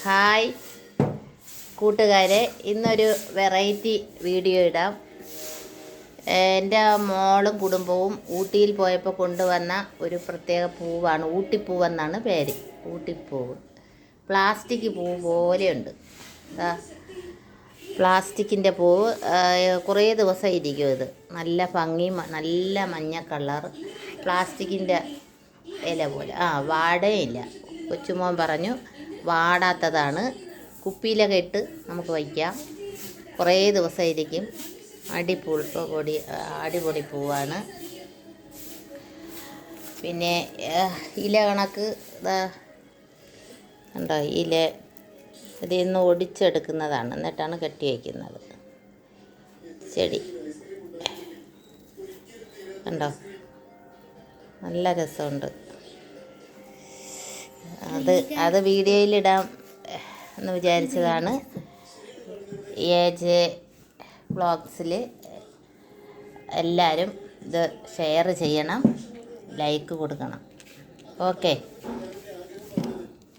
Hi കൂട്ടുകാരെ, ഇന്നൊരു variety video ഇടാം. എൻ്റെ മോളും കുടുംബവും ഊട്ടിയിൽ പോയപ്പോൾ കൊണ്ടുവന്ന ഒരു പ്രത്യേക പൂവാണ്. ഊട്ടിപ്പൂവെന്നാണ് പേര്. ഊട്ടിപ്പൂവ് പ്ലാസ്റ്റിക് പൂവ് പോലെയുണ്ട്. പ്ലാസ്റ്റിക്കിൻ്റെ പൂവ് കുറേ ദിവസം ഇരിക്കും. ഇത് നല്ല ഭംഗി, നല്ല മഞ്ഞ കളർ, പ്ലാസ്റ്റിക്കിൻ്റെ ഇല പോലെ. വാടയില്ല. കൊച്ചുമോൻ പറഞ്ഞു വാടാത്തതാണ്, കുപ്പിയിലൊക്കെ ഇട്ട് നമുക്ക് വയ്ക്കാം, കുറേ ദിവസം ഇരിക്കും. അടിപൊളി പൂവാണ്. പിന്നെ ഇല കണക്ക് ഉണ്ടോ, ഇല ഇതിൽ നിന്ന് ഒടിച്ചെടുക്കുന്നതാണ്, എന്നിട്ടാണ് കെട്ടി വയ്ക്കുന്നത്. ചെടി കണ്ടോ, നല്ല രസമുണ്ട്. അത് വീഡിയോയിലിടാം എന്ന് വിചാരിച്ചതാണ്. AJ വ്ളോഗ്സിൽ എല്ലാവരും ഇത് ഷെയർ ചെയ്യണം, ലൈക്ക് കൊടുക്കണം. ഓക്കെ.